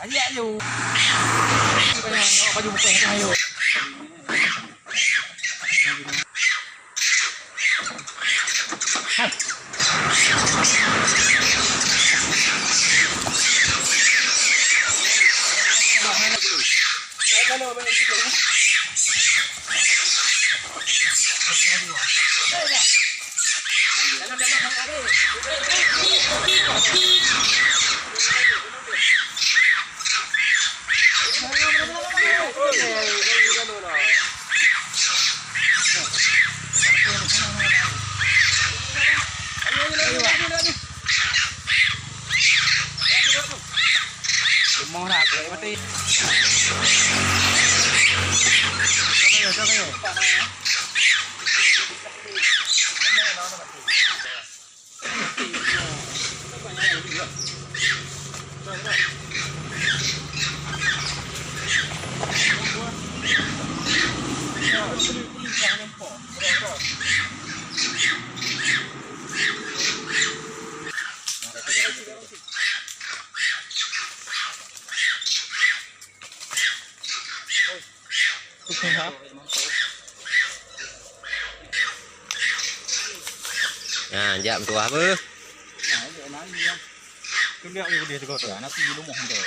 Ajaอยู่baju bukan ayo. Mau nak lagi mati. À, dạ tua bơ. Cái liệu như thế thì nó tí lúc một hôm rồi.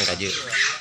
Cả dư.